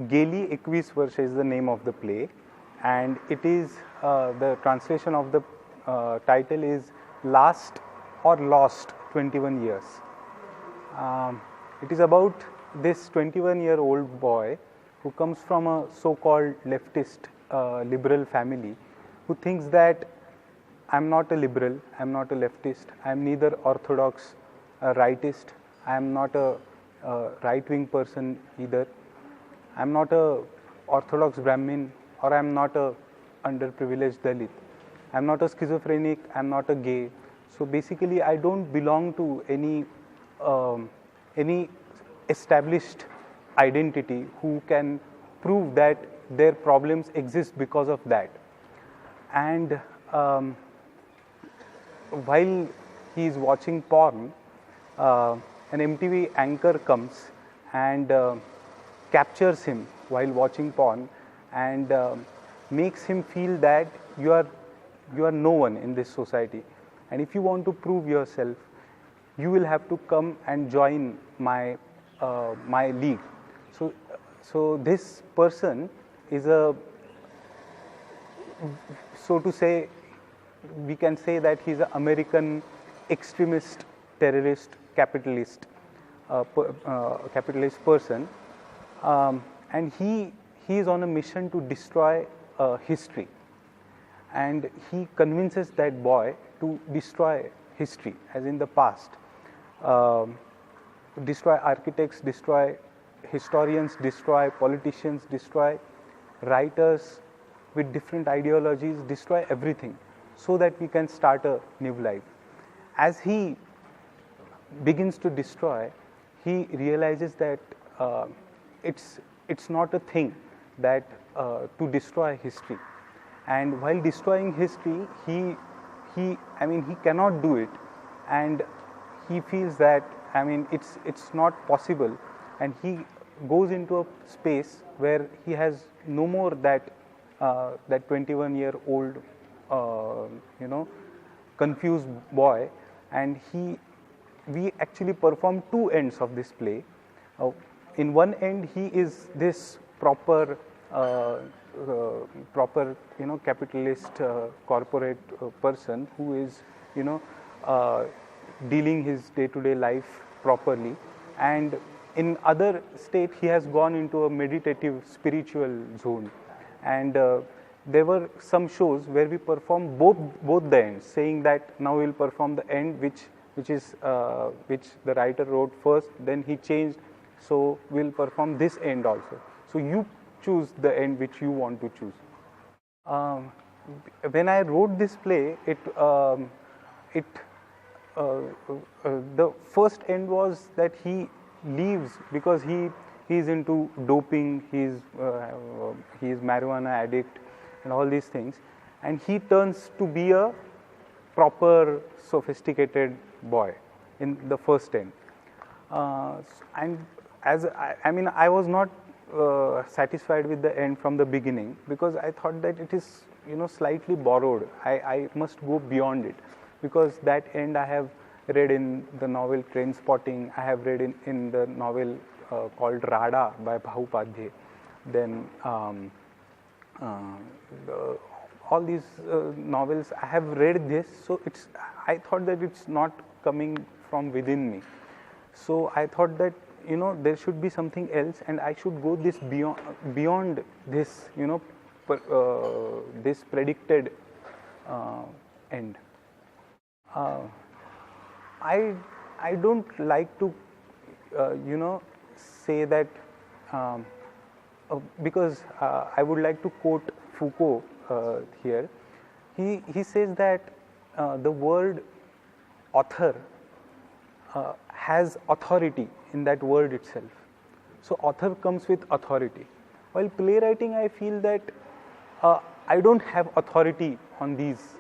Geli 21 Varsha is the name of the play, and it is the translation of the title is Last or Lost 21 Years. It is about this 21-year-old boy who comes from a so-called leftist liberal family, who thinks that I'm not a liberal, I'm not a leftist, I'm neither orthodox, rightist, I'm not a right-wing person either, I'm not a orthodox Brahmin, or I'm not a underprivileged Dalit, I'm not a schizophrenic, I'm not a gay. So basically I don't belong to any established identity who can prove that their problems exist because of that. And while he is watching porn, an MTV anchor comes and captures him while watching porn and makes him feel that you are no one in this society, and if you want to prove yourself, you will have to come and join my league. So this person is so to say, we can say that he's an American extremist, terrorist, capitalist person, and he is on a mission to destroy history, and he convinces that boy to destroy history, as in the past, destroy architects, destroy historians, destroy politicians, destroy writers with different ideologies, destroy everything, so that we can start a new life. As he begins to destroy, he realizes that it's not a thing that to destroy history, and while destroying history, he cannot do it, and he feels that it's not possible, and he goes into a space where he has no more that 21-year-old confused boy, and we actually perform two ends of this play. In one end, he is this proper capitalist corporate person who is dealing his day-to-day life properly, and in other state he has gone into a meditative spiritual zone. And there were some shows where we perform both the ends, saying that now we'll perform the end which the writer wrote first, then he changed, so we'll perform this end also. So you choose the end which you want to choose. When I wrote this play, the first end was that he leaves because he is into doping, he is marijuana addict and all these things, and he turns to be a proper sophisticated boy in the first end. And as I was not satisfied with the end from the beginning, because I thought that it is slightly borrowed. I must go beyond it, because that end I have read in the novel Trainspotting, I have read in the novel called Rada by Bhahupadhyay. Then all these novels I have read this, so I thought that it's not coming from within me. So I thought that there should be something else, and I should go this beyond this this predicted end. I don't like to say that because I would like to quote Foucault here. He says that the word author has authority in that word itself. So author comes with authority. While playwriting, I feel that I don't have authority on these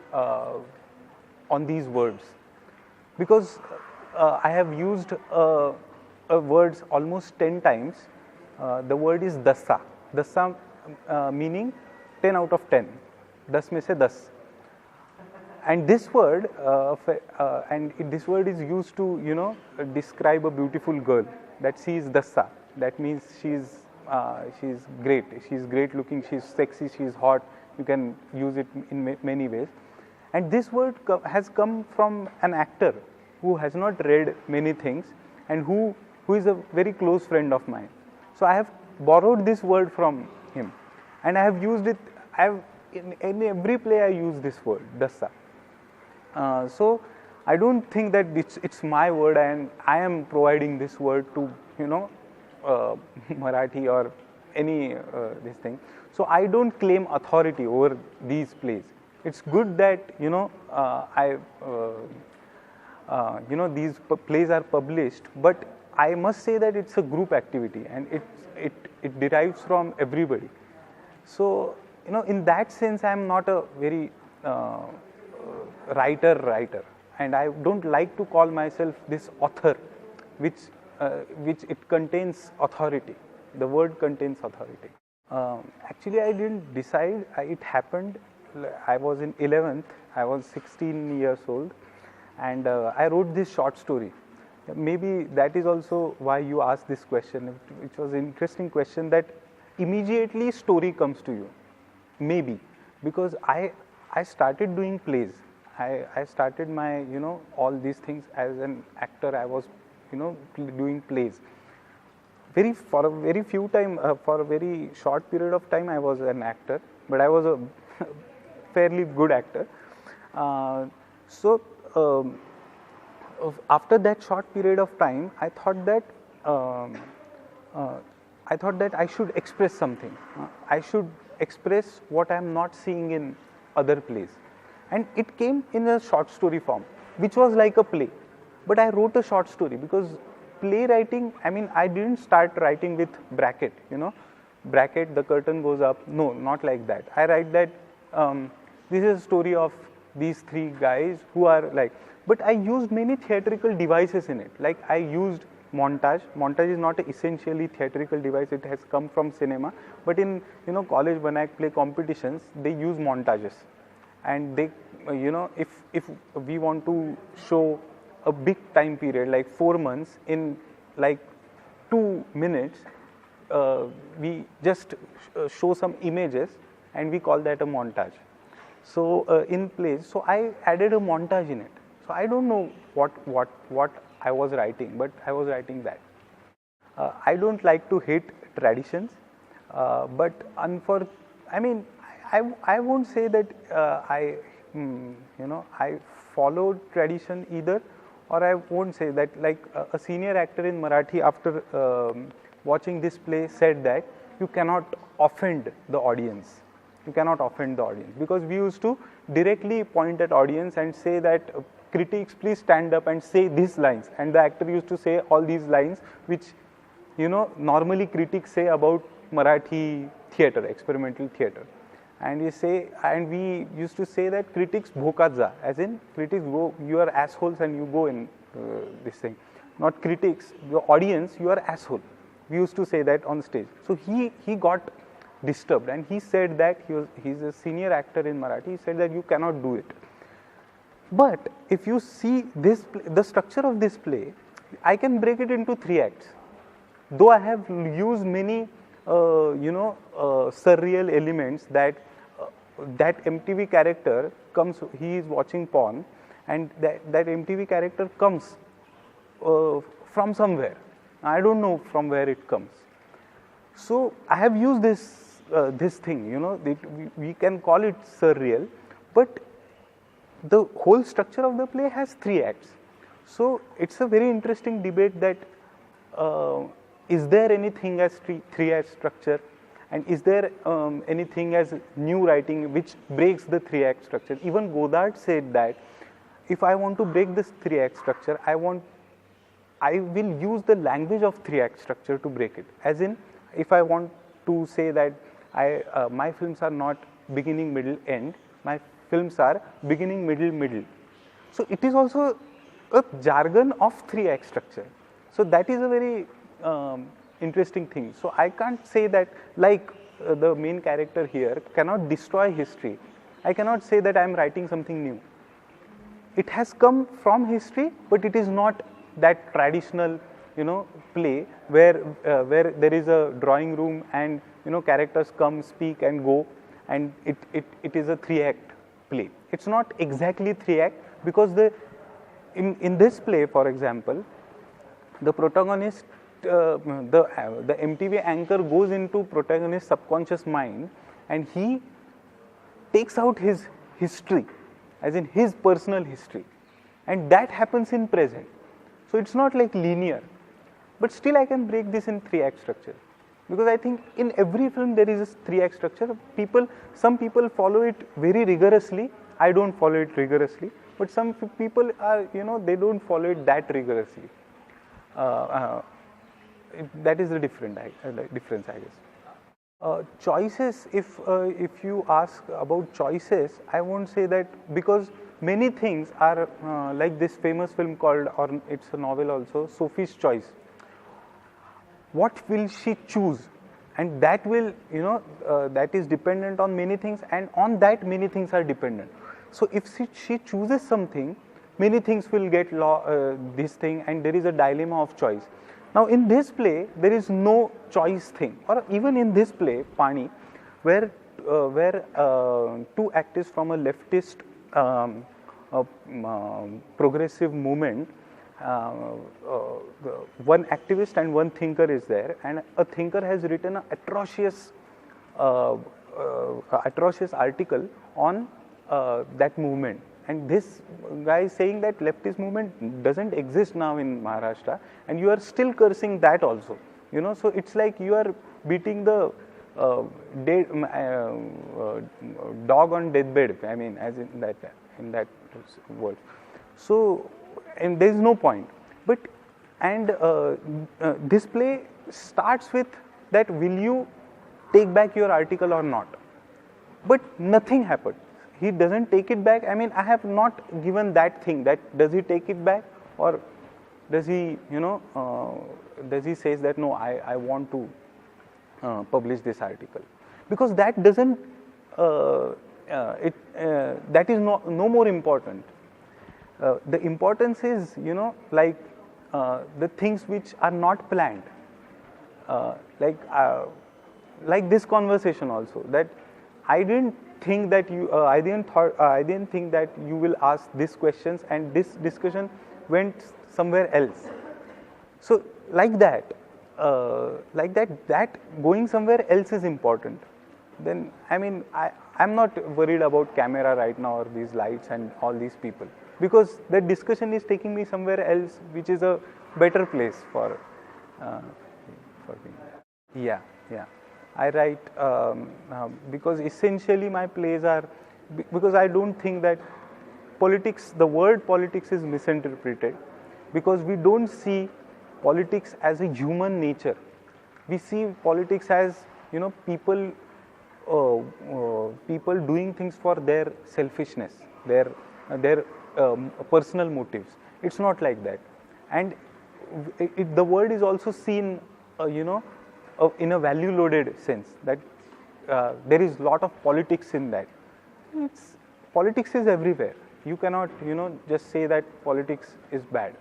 words, because I have used words almost 10 times. The word is dasa. Dasa meaning 10 out of 10. 10 में से 10. And this word, this word is used to describe a beautiful girl, that she is dasa. That means she is she's great. She's great looking. She's sexy. She's hot. You can use it in many ways. And this word has come from an actor who has not read many things and who is a very close friend of mine. So I have borrowed this word from him, and I have used it. In every play I use this word, dasa. So I don't think that it's my word and I am providing this word to Marathi or any this thing. So I don't claim authority over these plays. It's good that these plays are published, but I must say that it's a group activity and it derives from everybody. So in that sense I am not a very writer, and I don't like to call myself this author, which it contains authority. The word contains authority. Actually, I didn't decide. It happened. I was in 11th. I was 16 years old, and I wrote this short story. Maybe that is also why you asked this question. It was an interesting question that immediately story comes to you. Maybe because I started doing plays. I started my all these things as an actor. I was doing plays. For a very few time, for a very short period of time, I was an actor, but I was a fairly good actor. After that short period of time, I thought that I should express something. I should express what I am not seeing in other plays, and it came in a short story form, which was like a play. But I wrote a short story because playwriting, I didn't start writing with bracket, bracket, the curtain goes up. No, not like that. I write that this is a story of these three guys who are like, but I used many theatrical devices in it. Like I used montage. Montage is not essentially theatrical device. It has come from cinema. But in college Banayak play competitions, they use montages, and they if we want to show a big time period like 4 months in like 2 minutes, we just show some images and we call that a montage. So in plays, so I added a montage in it. So I don't know what I was writing, but I was writing that. I don't like to hate traditions, but I won't say that I followed tradition either, or I won't say that. Like a senior actor in Marathi, after watching this play, said that you cannot offend the audience. You cannot offend the audience, because we used to directly point at audience and say that critics, please stand up and say these lines, and the actor used to say all these lines which normally critics say about Marathi theatre, experimental theatre. And we used to say that critics bhokat za, as in critics go, you are assholes and you go in this thing. Not critics, the audience, you are asshole. We used to say that on stage. So he got disturbed, and he said that he's a senior actor in Marathi. He said that you cannot do it. But if you see this, the structure of this play, I can break it into 3 acts. Though I have used many surreal elements, that MTV character comes, he is watching porn, and that MTV character comes from somewhere. I don't know from where it comes. So I have used this thing, we can call it surreal, but the whole structure of the play has 3 acts. So it's a very interesting debate that is there anything as 3 act structure, and is there anything as new writing which breaks the 3 act structure. Even Godard said that if I want to break this 3 act structure, I will use the language of 3 act structure to break it. As in, if I want to say that my films are not beginning, middle, end, my films are beginning, middle. So it is also a jargon of 3 act structure. So that is a very interesting thing. So I can't say that, like the main character here cannot destroy history. I cannot say that I am writing something new. It has come from history, but it is not that traditional, play where there is a drawing room and characters come, speak and go, and it is a 3-act play. It's not exactly 3-act, because in this play, for example, the protagonist, the MTV anchor goes into protagonist's subconscious mind, and he takes out his history, as in his personal history, and that happens in present. So it's not like linear, but still I can break this in 3-act structure, because I think in every film there is a 3-act structure. Some people follow it very rigorously. I don't follow it rigorously, but some people are, they don't follow it that rigorously. That is the difference, I guess. Choices, if you ask about choices, I won't say that, because many things are like this famous film called, or it's a novel also, Sophie's Choice. What will she choose? And that will, that is dependent on many things, and on that many things are dependent. So if she chooses something, many things will get this thing, and there is a dilemma of choice. Now in this play, there is no choice thing, or even in this play, PANI, where 2 actors from a leftist progressive movement, one activist and one thinker is there, and a thinker has written an atrocious article on that movement, and this guy is saying that leftist movement doesn't exist now in Maharashtra, and you are still cursing that also. So it's like you are beating the dog on deathbed. I mean, as in that word. So, and there is no point. But this play starts with that: will you take back your article or not? But nothing happened. He doesn't take it back. I mean, I have not given that thing, that does he take it back, or does he, does he says that no, I want to publish this article, because that doesn't, that is no more important. The importance is, like the things which are not planned, like this conversation also, that I didn't think that I didn't think that you will ask these questions, and this discussion went somewhere else. So like that, that going somewhere else is important. Then I mean, I'm not worried about camera right now, or these lights and all these people, because that discussion is taking me somewhere else, which is a better place for me. Yeah. I write because essentially my plays are, because I don't think that politics, the word politics is misinterpreted, because we don't see politics as a human nature. We see politics as, people doing things for their selfishness, their personal motives. It's not like that. And the word is also seen, in a value loaded sense, that there is lot of politics in that. Politics is everywhere. You cannot, just say that politics is bad,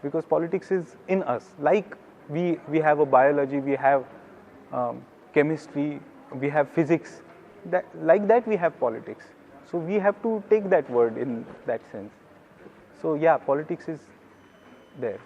because politics is in us. Like we have a biology, we have chemistry, we have physics. Like that we have politics. So we have to take that word in that sense. So yeah, politics is there.